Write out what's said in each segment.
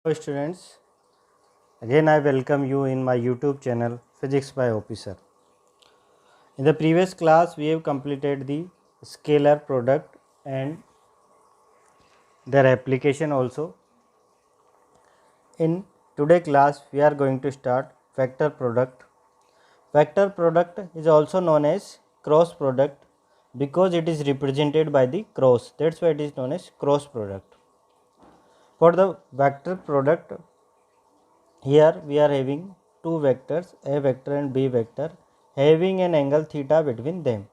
Hello students, again I welcome you in my YouTube channel Physics by Officer. In the previous class we have completed the scalar product and their application also. In today class we are going to start vector product. Vector product is also known as cross product because it is represented by the cross, that's why it is known as cross product. For the vector product, here we are having two vectors, a vector and b vector, having an angle theta between them.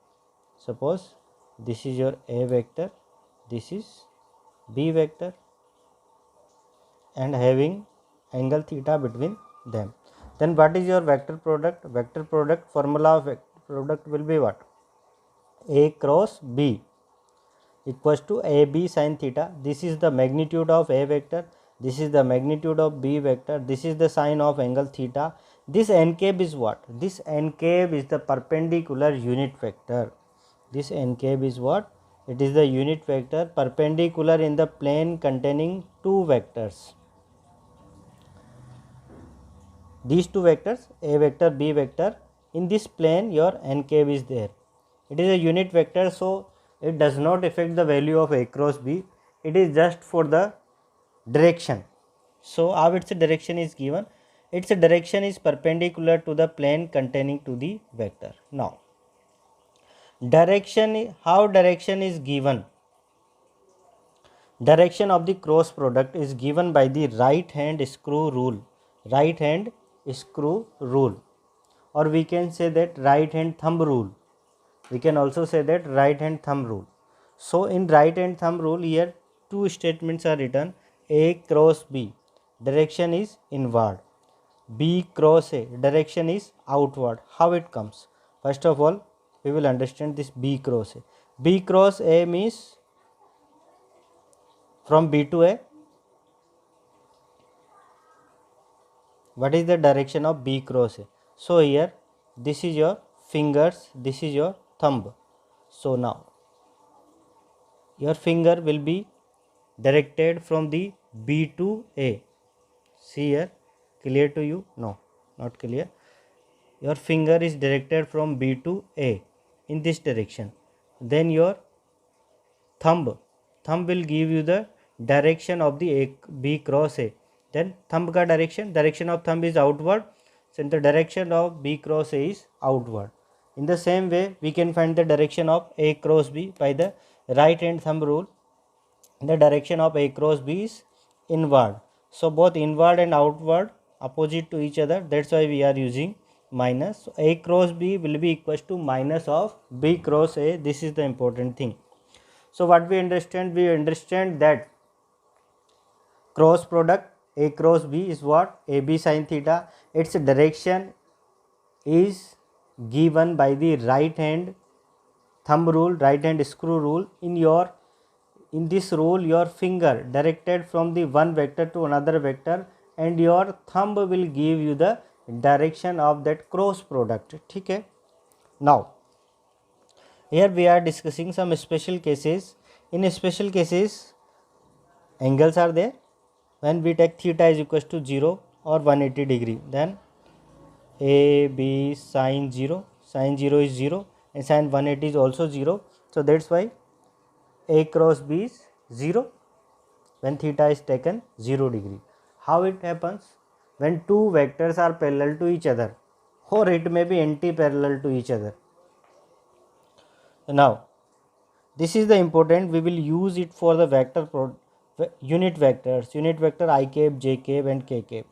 Suppose this is your a vector, this is b vector, and having angle theta between them. Then what is your vector product? Vector product formula of vector product will be what? A cross b equals to AB sin theta. This is the magnitude of A vector, this is the magnitude of B vector, this is the sign of angle theta. This n cab is what? This n cab is the perpendicular unit vector. This n cab is what? It is the unit vector perpendicular in the plane containing two vectors. These two vectors, A vector, B vector, in this plane your n cab is there. It is a unit vector, so it does not affect the value of A cross B. It is just for the direction. So how its direction is given? Its direction is perpendicular to the plane containing to the vector. Now direction, how direction is given? Direction of the cross product is given by the right hand screw rule. Right hand screw rule, or we can say that right hand thumb rule. We can also say that right hand thumb rule. So in right hand thumb rule, here two statements are written: A cross B, direction is inward; B cross A, direction is outward. How it comes? First of all, we will understand this B cross A. B cross A means from B to A. What is the direction of B cross A? So here this is your fingers, this is your thumb. So now your finger will be directed from the B to A. See here, clear to you? No, not clear. Your finger is directed from B to A in this direction. Then your thumb will give you the direction of the B cross A. Then thumb ka direction of thumb is outward, so the direction of B cross A is outward. In the same way, we can find the direction of A cross B by the right hand thumb rule. The direction of A cross B is inward. So both inward and outward opposite to each other, that's why we are using minus. So A cross B will be equals to minus of B cross A. This is the important thing. So what we understand? We understand that cross product A cross B is what? AB sin theta. Its direction is given by the right hand thumb rule, right hand screw rule. In this rule, your finger directed from the one vector to another vector, and your thumb will give you the direction of that cross product. Okay? Now here we are discussing some special cases. In special cases, angles are there. When we take theta is equals to 0 or 180 degree, then A, B sin 0, sin 0 is 0 and sin 180 is also 0. So that's why A cross B is 0 when theta is taken 0 degree. How it happens? When two vectors are parallel to each other, or it may be anti-parallel to each other. Now this is the important, we will use it for the unit vector I cap, j cap and k cap.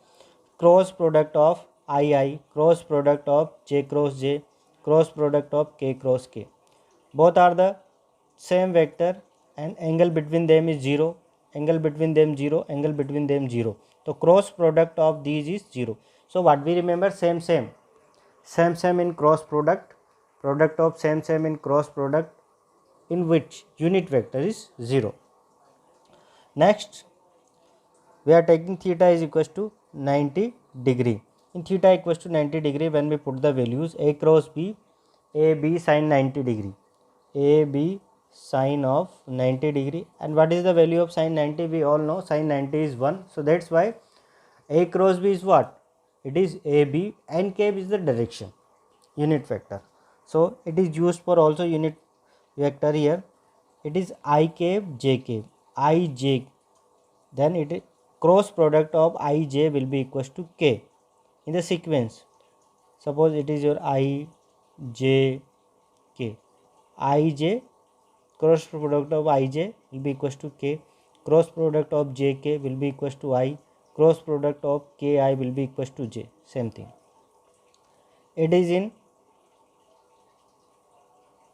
Cross product of I, cross product of j cross j, cross product of k cross k. Both are the same vector and angle between them is 0, angle between them 0, angle between them 0. So cross product of these is 0. So what we remember? Same in cross product of same in cross product, in which unit vector is 0. Next, we are taking theta is equals to 90 degree. In theta equals to 90 degree, when we put the values A cross B, AB sin 90 degree, AB sin of 90 degree, and what is the value of sin 90? We all know sin 90 is 1. So that's why A cross B is what? It is AB. N cap is the direction, unit vector. So it is used for also unit vector here. It is I cap J cap. I J, then it is cross product of I J will be equals to K in the sequence. Suppose it is your I J K. I J, cross product of I J will be equals to K. Cross product of J K will be equals to I. Cross product of K I will be equals to J. Same thing. It is in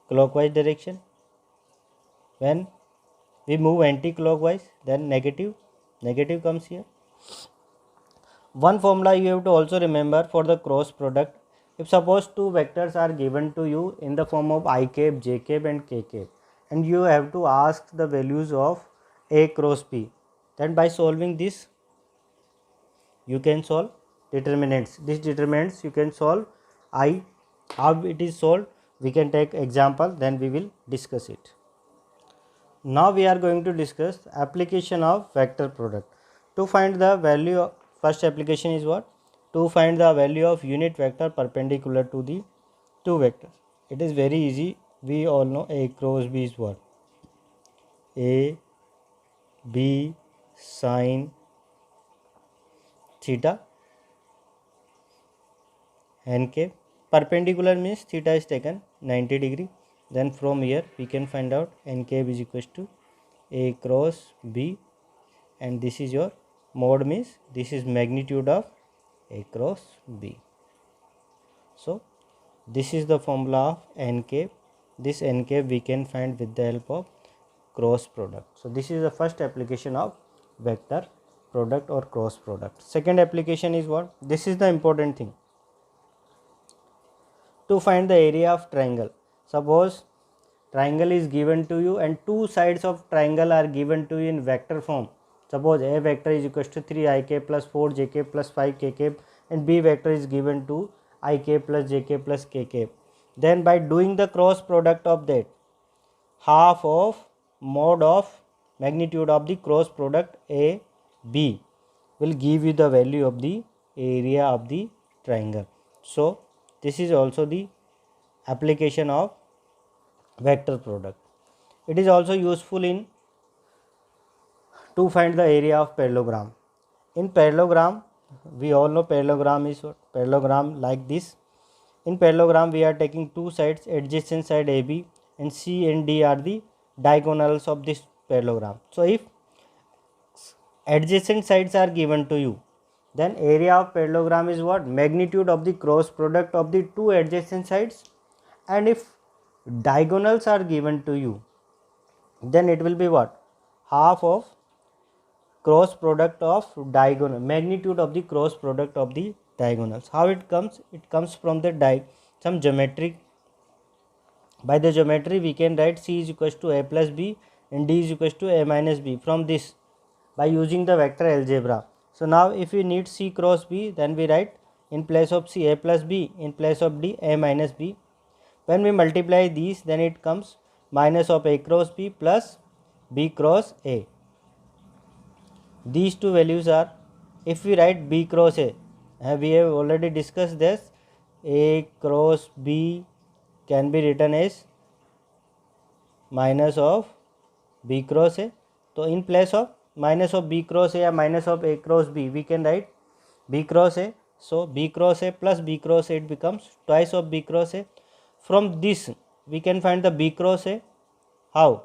clockwise direction. When we move anti-clockwise, then negative comes here. One formula you have to also remember for the cross product. If suppose two vectors are given to you in the form of I cap, J cap and K cap, and you have to ask the values of A cross B, then by solving this you can solve determinants. This determinants you can solve. How it is solved, we can take example, then we will discuss it. Now we are going to discuss application of vector product. To find the value of first application is what? To find the value of unit vector perpendicular to the two vectors. It is very easy. We all know A cross B is what? A B sine theta n cap. Perpendicular means theta is taken 90 degree. Then from here we can find out n cap is equals to A cross B, and this is your mode means this is magnitude of A cross B. So this is the formula of n cap. This n cap we can find with the help of cross product. So this is the first application of vector product or cross product. Second application is what? This is the important thing. To find the area of triangle. Suppose triangle is given to you and two sides of triangle are given to you in vector form. Suppose A vector is equals to 3 I cap plus 4 J cap plus 5 K cap, and B vector is given to I cap plus J cap plus K cap. Then by doing the cross product of that, half of mode of magnitude of the cross product A B will give you the value of the area of the triangle. So this is also the application of vector product. It is also useful in to find the area of parallelogram. In parallelogram, we all know parallelogram is what? Parallelogram like this. In parallelogram, we are taking two sides, adjacent side AB and C and D are the diagonals of this parallelogram. So if adjacent sides are given to you, then area of parallelogram is what? Magnitude of the cross product of the two adjacent sides. And if diagonals are given to you, then it will be what? Half of cross product of diagonal, magnitude of the cross product of the diagonals. How it comes? It comes from the some geometry. By the geometry we can write C is equals to A plus B and D is equals to A minus B from this by using the vector algebra. So now if we need C cross B, then we write in place of C A plus B, in place of D A minus B. When we multiply these, then it comes minus of A cross B plus B cross A. These two values are, if we write B cross A, we have already discussed this, A cross B can be written as minus of B cross A. So in place of minus of B cross A or minus of A cross B, we can write B cross A. So B cross A plus B cross A, it becomes twice of B cross A. From this we can find the B cross A. How?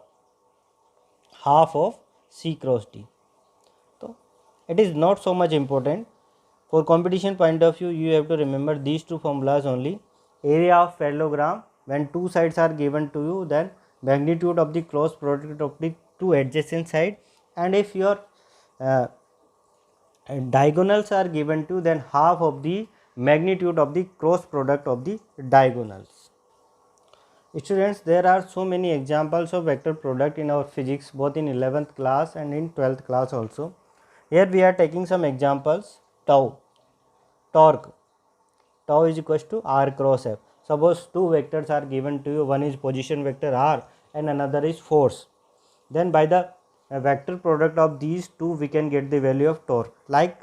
Half of C cross D. So it is not so much important. For competition point of view, you have to remember these two formulas only. Area of parallelogram, when two sides are given to you, then magnitude of the cross product of the two adjacent side, and if your diagonals are given to, then half of the magnitude of the cross product of the diagonals. Students, there are so many examples of vector product in our physics, both in 11th class and in 12th class also. Here we are taking some examples. Torque is equals to R cross F. Suppose two vectors are given to you, one is position vector R and another is force. Then by the vector product of these two, we can get the value of torque. Like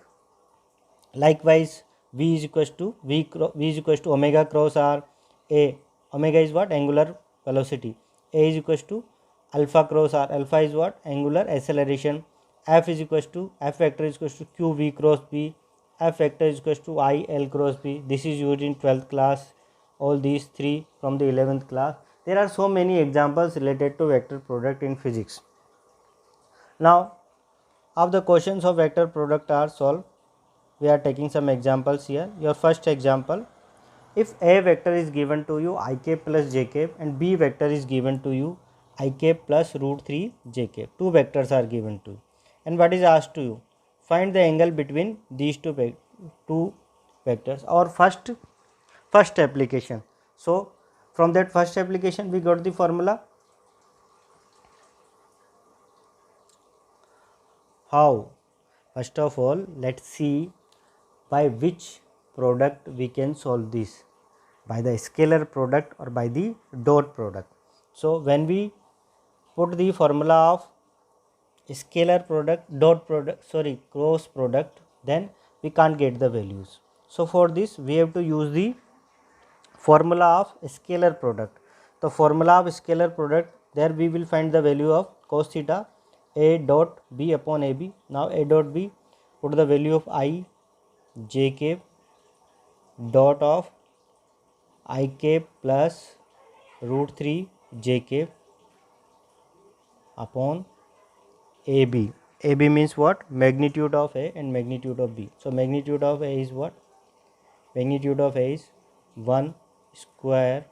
Likewise, v is equals to v is equals to omega cross r. A, omega is what? Angular velocity. A is equals to alpha cross r. Alpha is what? Angular acceleration. F is equals to, F vector is equals to q v cross b. F vector is equals to I L cross b. This is used in 12th class. All these three from the 11th class. There are so many examples related to vector product in physics. Now, of the questions of vector product are solved. We are taking some examples here. Your first example, if A vector is given to you I k plus j k and B vector is given to you I k plus root 3 j k. Two vectors are given to you. And what is asked to you? Find the angle between these two vectors. Our first application. So, from that first application we got the formula. How? First of all, let's see by which product we can solve this, by the scalar product or by the dot product. So when we put the formula of scalar product, dot product, cross product, then we can't get the values. So for this we have to use the formula of scalar product. The formula of scalar product, there we will find the value of cos theta a dot b upon ab. Now a dot b, put the value of I j k dot of I k plus root 3 j k upon AB. AB means what? Magnitude of A and magnitude of B. So magnitude of A is what? Magnitude of A is 1 square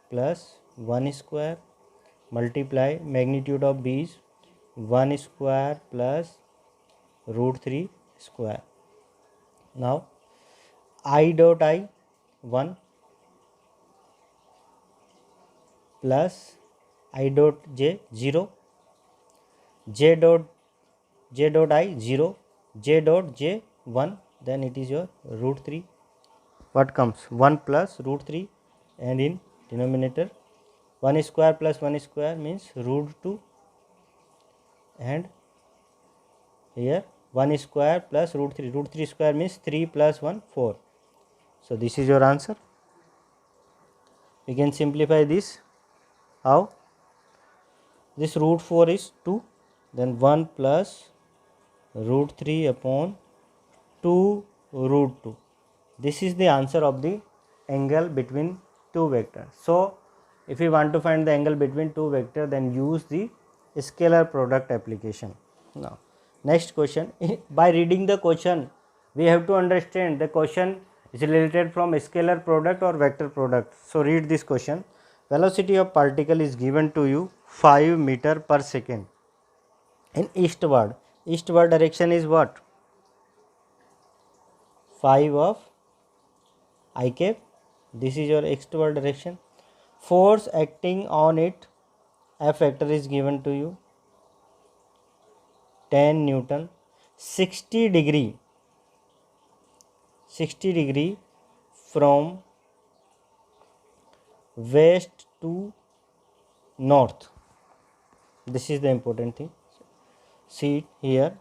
plus 1 square multiply magnitude of B is 1 square plus root 3 square. Now I dot I 1 plus I dot j 0, j dot I 0, j dot j 1, then it is your root 3. What comes? 1 plus root 3, and in denominator 1 square plus 1 square means root 2, and here 1 square plus root 3. Root 3 square means 3 plus 1 4. So this is your answer. We can simplify this. How? This root 4 is 2, then 1 plus root 3 upon 2 root 2. This is the answer of the angle between two vectors. So if you want to find the angle between two vectors, then use the scalar product application. Now next question. By reading the question, we have to understand the question is related from scalar product or vector product. So read this question. Velocity of particle is given to you 5 meter per second in eastward. Eastward direction is what? 5 of I cap. This is your eastward direction. Force acting on it, F vector is given to you 10 Newton. 60 degree from west to north. This is the important thing. See here,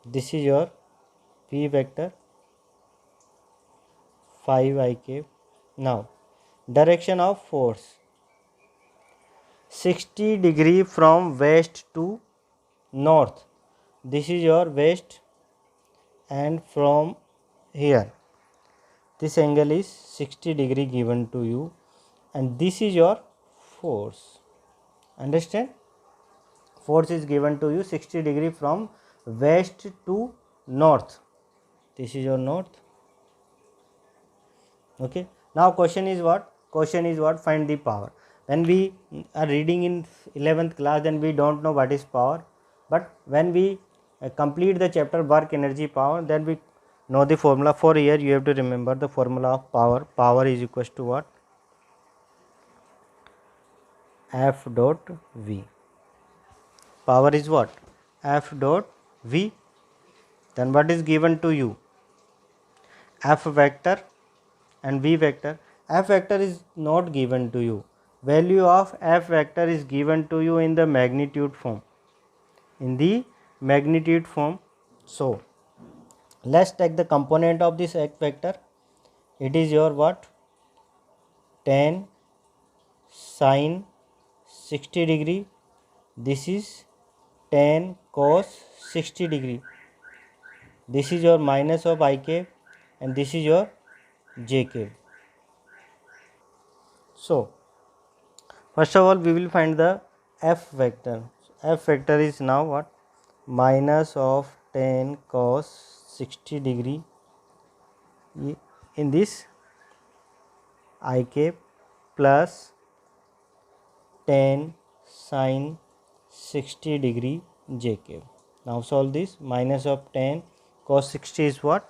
this is your P vector 5 I cap. Now direction of force 60 degree from west to north. This is your west, and from here this angle is 60 degree given to you, and this is your force. Understand? Force is given to you 60 degree from west to north. This is your north. Okay. Now question is what? Question is what? Find the power. When we are reading in 11th class, then we don't know what is power. But when we complete the chapter work, energy, power, then we know the formula. For here you have to remember the formula of power. Power is equals to what? F dot V. Power is what? F dot V. Then what is given to you? F vector and V vector. F vector is not given to you. Value of F vector is given to you in the magnitude form. In the magnitude form, So let's take the component of this F vector. It is your what? Tan sine 60 degree. This is tan cos 60 degree. This is your minus of I cap and this is your j cap. So first of all we will find the F vector. F vector is now what? Minus of tan cos 60 degree in this I cap plus tan sine 60 degree j cap. Now solve this. Minus of tan cos 60 is what?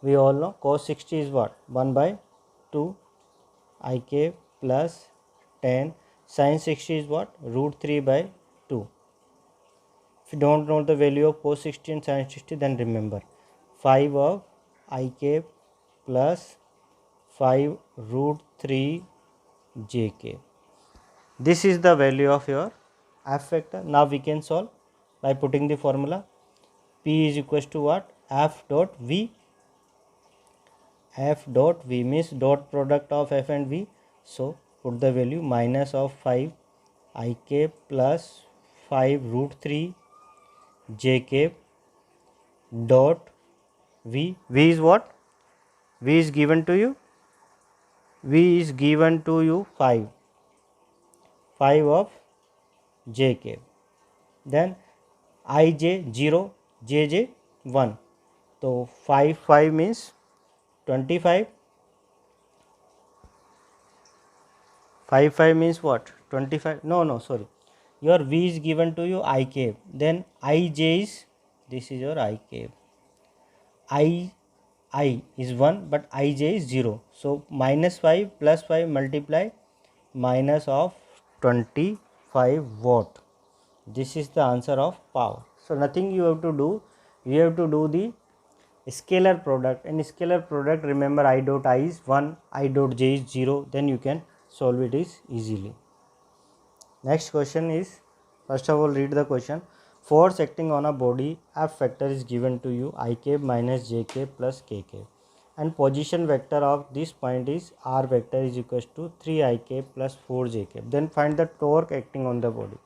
We all know cos 60 is what? 1 by 2 I cap plus tan sine 60 is what? Root 3 by 2. If you don't know the value of cos 60 and sin 60, then remember 5 of I cap plus 5 root 3 j cap. This is the value of your F vector. Now we can solve by putting the formula. P is equals to what? F dot V. F dot V means dot product of F and V. So put the value minus of 5 I cap plus 5 root 3 j cap dot V. V is what? V is given to you. V is given to you 5. 5 of j cap. Then ij 0, jj 1. So 5 means 25. 5 means what? 25. No, sorry. Your V is given to you I cap. Then ij is, this is your I cap. I is 1 but ij is 0. So minus 5 plus 5 multiply minus of 25 watt. This is the answer of power. So nothing you have to do. You have to do the scalar product, and scalar product, remember I dot I is 1, I dot j is 0, then you can solve it is easily. Next question is, first of all read the question. Force acting on a body, F vector is given to you I cap minus j cap plus k cap, and position vector of this point is R vector is equals to 3 I cap plus 4 j cap. Then find the torque acting on the body.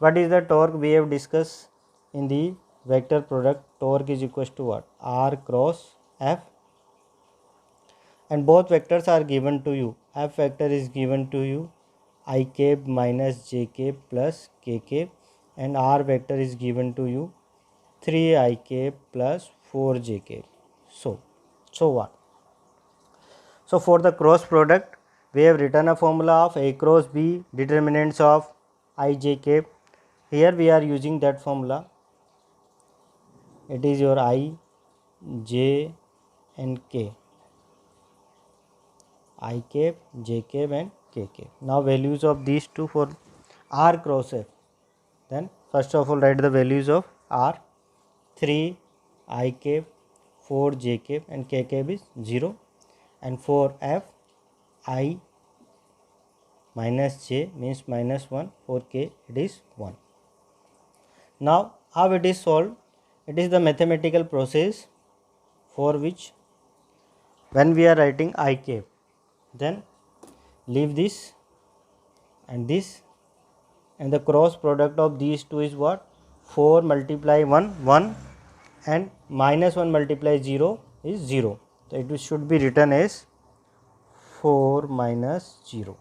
What is the torque? We have discussed in the vector product. Torque is equals to what? R cross F, and both vectors are given to you. F vector is given to you I cap minus j cap plus k cap, and R vector is given to you 3 I cap plus 4 j cap. So what? So for the cross product, we have written a formula of A cross B, determinants of I j cap. Here we are using that formula. It is your I, j and k. I cap, j cap and k cap. Now values of these two for R cross F. Then first of all write the values of R. 3 I cap, 4 j cap and k cap is 0. And for F, I minus j means minus 1, for k it is 1. Now how it is solved? It is the mathematical process for which when we are writing I cap, then leave this and this, and the cross product of these two is what? 4 multiply 1, 1, and minus 1 multiply 0 is 0. So it should be written as 4 minus 0.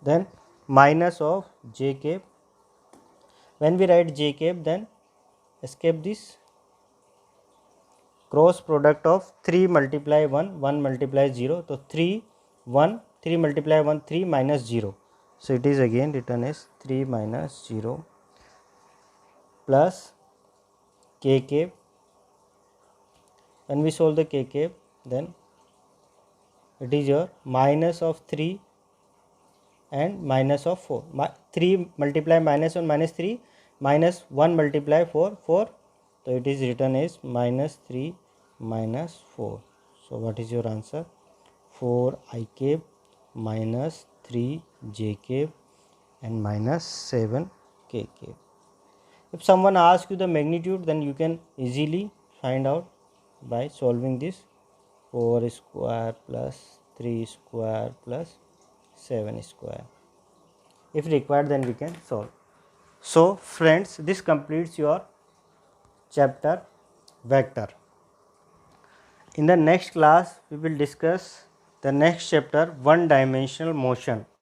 Then minus of j cap. When we write j cap, then escape this cross product of 3 multiply 1, 1 multiply 0. So 3, 1, 3 multiply 1, 3 minus 0. So it is again written as 3 minus 0 plus k cap. When we solve the k cap, then it is your minus of 3 and minus of 4. 3 multiply minus 1 minus 3, minus 1 multiply 4, 4. So it is written as minus 3 minus 4. So what is your answer? 4 I cap minus 3 j cap and minus 7 k cap. If someone asks you the magnitude, then you can easily find out by solving this. 4 square plus 3 square plus 7 square. If required, then we can solve. So friends, this completes your chapter vector. In the next class we will discuss the next chapter, one dimensional motion.